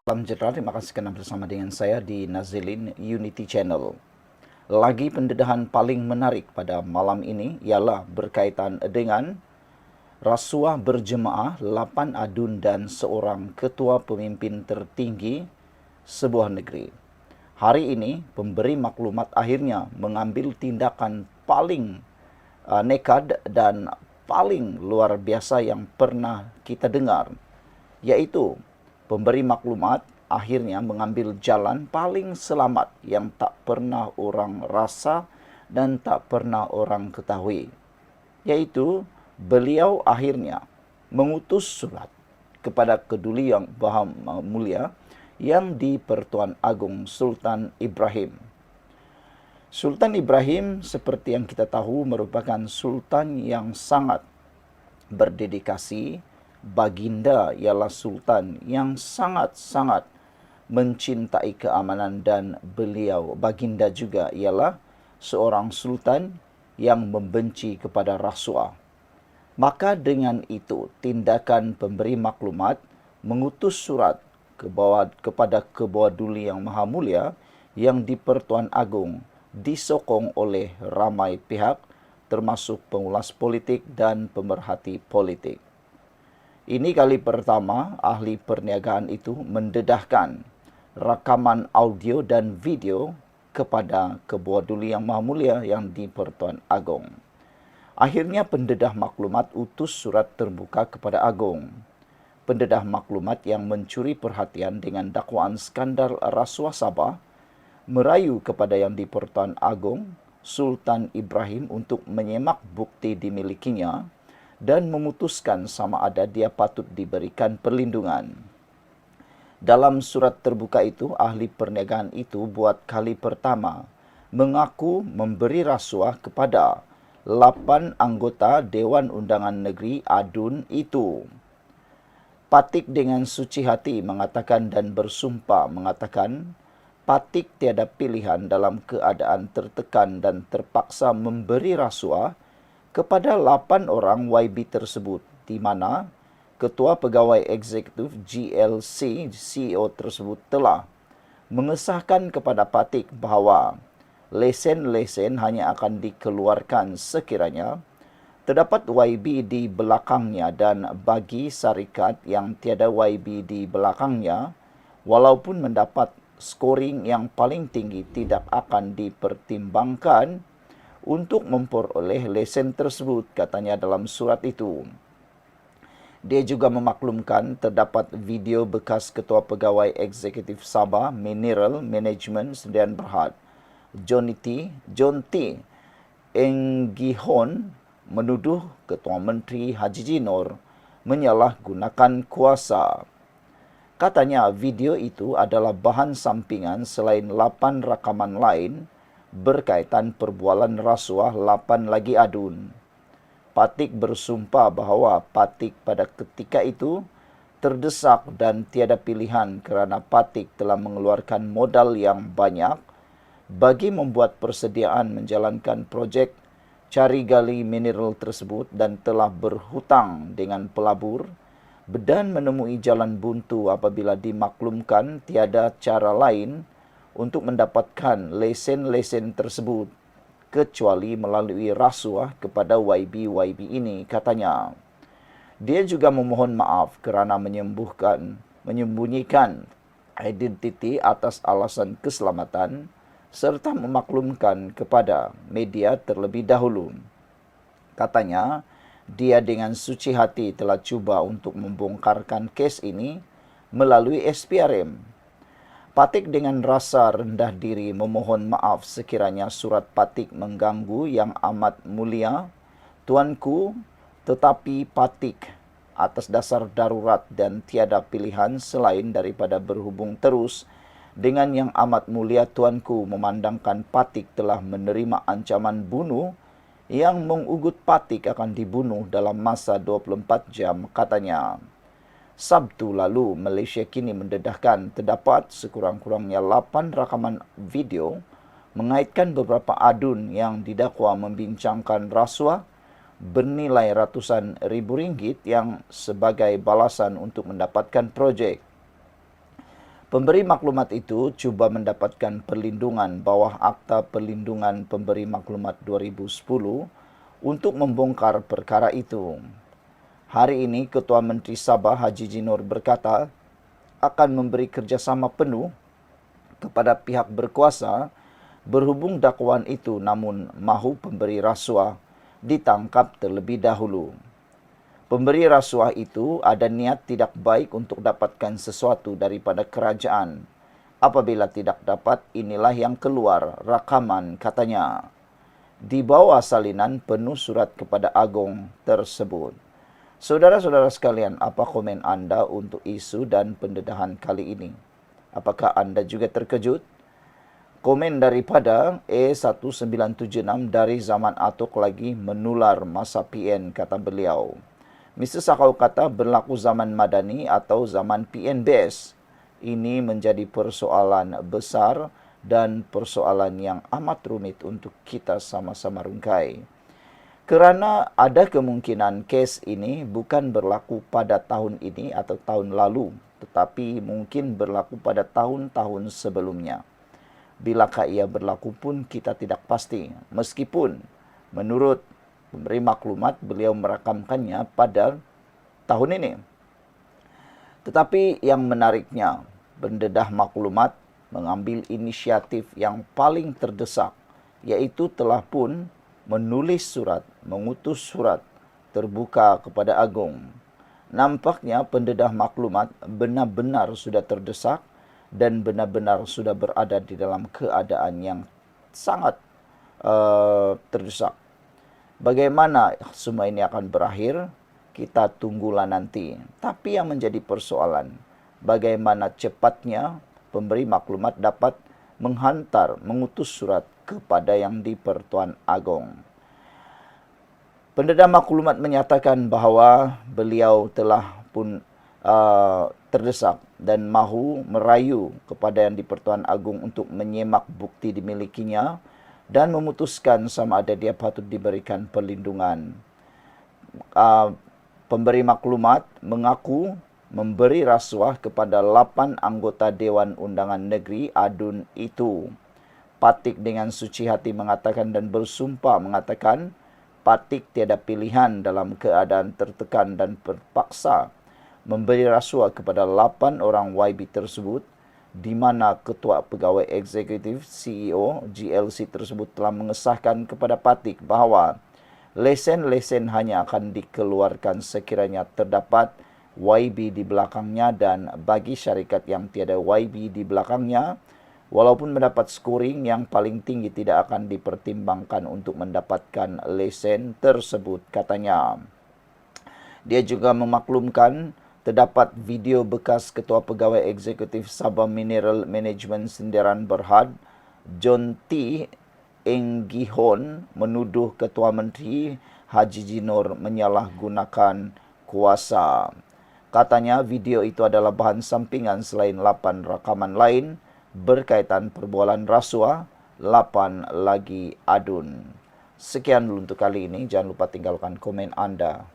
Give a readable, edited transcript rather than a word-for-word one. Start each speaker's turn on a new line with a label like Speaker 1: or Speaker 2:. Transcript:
Speaker 1: Salam sejahtera, terima kasih kerana bersama dengan saya di Nazilin Unity Channel. Lagi pendedahan paling menarik pada malam ini ialah berkaitan dengan rasuah berjemaah 8 adun dan seorang ketua pemimpin tertinggi sebuah negeri. Hari ini, pemberi maklumat akhirnya mengambil tindakan paling nekad dan paling luar biasa yang pernah kita dengar, yaitu pemberi maklumat akhirnya mengambil jalan paling selamat yang tak pernah orang rasa dan tak pernah orang ketahui, yaitu beliau akhirnya mengutus surat kepada Keduli Yang Maha Mulia yang di-Pertuan Agong Sultan Ibrahim. Sultan Ibrahim seperti yang kita tahu merupakan sultan yang sangat berdedikasi. Baginda ialah sultan yang sangat-sangat mencintai keamanan dan beliau baginda juga ialah seorang sultan yang membenci kepada rasuah. Maka dengan itu tindakan pemberi maklumat mengutus surat kepada Keduli Yang Maha Mulia yang di-Pertuan Agong disokong oleh ramai pihak termasuk pengulas politik dan pemerhati politik. Ini kali pertama ahli perniagaan itu mendedahkan rakaman audio dan video kepada Keduli Yang Maha Mulia yang di-Pertuan Agong. Akhirnya pendedah maklumat utus surat terbuka kepada Agong. Pendedah maklumat yang mencuri perhatian dengan dakwaan skandal rasuah Sabah merayu kepada yang di-Pertuan Agong Sultan Ibrahim untuk menyemak bukti dimilikinya dan memutuskan sama ada dia patut diberikan perlindungan. Dalam surat terbuka itu, ahli perniagaan itu buat kali pertama mengaku memberi rasuah kepada 8 anggota Dewan Undangan Negeri ADUN itu. Patik dengan suci hati mengatakan dan bersumpah mengatakan, Patik tiada pilihan dalam keadaan tertekan dan terpaksa memberi rasuah kepada 8 orang YB tersebut, di mana Ketua Pegawai Eksekutif GLC CEO tersebut telah mengesahkan kepada Patik bahawa lesen-lesen hanya akan dikeluarkan sekiranya terdapat YB di belakangnya dan bagi syarikat yang tiada YB di belakangnya, walaupun mendapat scoring yang paling tinggi tidak akan dipertimbangkan untuk memperoleh lesen tersebut, katanya dalam surat itu. Dia juga memaklumkan terdapat video bekas Ketua Pegawai Eksekutif Sabah Mineral Management Sdn Bhd, John T. Enggihon menuduh Ketua Menteri Haji Jinor menyalahgunakan kuasa. Katanya video itu adalah bahan sampingan selain 8 rakaman lain berkaitan perbualan rasuah 8 lagi adun. Patik bersumpah bahawa Patik pada ketika itu terdesak dan tiada pilihan kerana Patik telah mengeluarkan modal yang banyak bagi membuat persediaan menjalankan projek cari gali mineral tersebut dan telah berhutang dengan pelabur dan menemui jalan buntu apabila dimaklumkan tiada cara lain untuk mendapatkan lesen-lesen tersebut kecuali melalui rasuah kepada YB ini, katanya. Dia juga memohon maaf kerana menyembunyikan identiti atas alasan keselamatan serta memaklumkan kepada media terlebih dahulu. Katanya, dia dengan suci hati telah cuba untuk membongkarkan kes ini melalui SPRM. Patik dengan rasa rendah diri memohon maaf sekiranya surat Patik mengganggu yang amat mulia Tuanku, tetapi Patik atas dasar darurat dan tiada pilihan selain daripada berhubung terus dengan yang amat mulia Tuanku memandangkan Patik telah menerima ancaman bunuh yang mengugut Patik akan dibunuh dalam masa 24 jam, katanya. Sabtu lalu, Malaysia kini mendedahkan terdapat sekurang-kurangnya 8 rakaman video mengaitkan beberapa adun yang didakwa membincangkan rasuah bernilai ratusan ribu ringgit yang sebagai balasan untuk mendapatkan projek. Pemberi maklumat itu cuba mendapatkan perlindungan bawah Akta Perlindungan Pemberi Maklumat 2010 untuk membongkar perkara itu. Hari ini, Ketua Menteri Sabah Haji Jinor berkata akan memberi kerjasama penuh kepada pihak berkuasa berhubung dakwaan itu, namun mahu pemberi rasuah ditangkap terlebih dahulu. Pemberi rasuah itu ada niat tidak baik untuk dapatkan sesuatu daripada kerajaan. Apabila tidak dapat, inilah yang keluar rakaman, katanya. Di bawah salinan penuh surat kepada Agong tersebut. Saudara-saudara sekalian, apa komen Anda untuk isu dan pendedahan kali ini? Apakah Anda juga terkejut? Komen daripada E1976 dari zaman Atok lagi menular masa PN, kata beliau. Mr. Sakau kata berlaku zaman Madani atau zaman PNBS. Ini menjadi persoalan besar dan persoalan yang amat rumit untuk kita sama-sama rungkai. Kerana ada kemungkinan kes ini bukan berlaku pada tahun ini atau tahun lalu, tetapi mungkin berlaku pada tahun-tahun sebelumnya. Bilakah ia berlaku pun kita tidak pasti, meskipun menurut pemberi maklumat beliau merakamkannya pada tahun ini. Tetapi yang menariknya, pendedah maklumat mengambil inisiatif yang paling terdesak, yaitu telah pun menulis surat, mengutus surat terbuka kepada Agong. Nampaknya pendedah maklumat benar-benar sudah terdesak dan benar-benar sudah berada di dalam keadaan yang sangat terdesak. Bagaimana semua ini akan berakhir, kita tunggulah nanti. Tapi yang menjadi persoalan, bagaimana cepatnya pemberi maklumat dapat mengutus surat kepada yang di-Pertuan Agong. Pendedah maklumat menyatakan bahawa beliau telah pun terdesak dan mahu merayu kepada yang di-Pertuan Agong untuk menyemak bukti dimilikinya dan memutuskan sama ada dia patut diberikan perlindungan. Pemberi maklumat mengaku memberi rasuah kepada 8 anggota Dewan Undangan Negeri ADUN itu. Patik dengan suci hati mengatakan dan bersumpah mengatakan Patik tiada pilihan dalam keadaan tertekan dan terpaksa memberi rasuah kepada 8 orang YB tersebut, di mana Ketua Pegawai Eksekutif CEO GLC tersebut telah mengesahkan kepada Patik bahawa lesen-lesen hanya akan dikeluarkan sekiranya terdapat YB di belakangnya, dan bagi syarikat yang tiada YB di belakangnya, walaupun mendapat scoring yang paling tinggi tidak akan dipertimbangkan untuk mendapatkan lesen tersebut, katanya. Dia juga memaklumkan terdapat video bekas Ketua Pegawai Eksekutif Sabah Mineral Management Sindiran Berhad, John T. Enggihon, menuduh Ketua Menteri Haji Jinor menyalahgunakan kuasa. Katanya video itu adalah bahan sampingan selain 8 rakaman lain berkaitan perbualan rasuah, 8 lagi adun. Sekian dulu untuk kali ini. Jangan lupa tinggalkan komen Anda.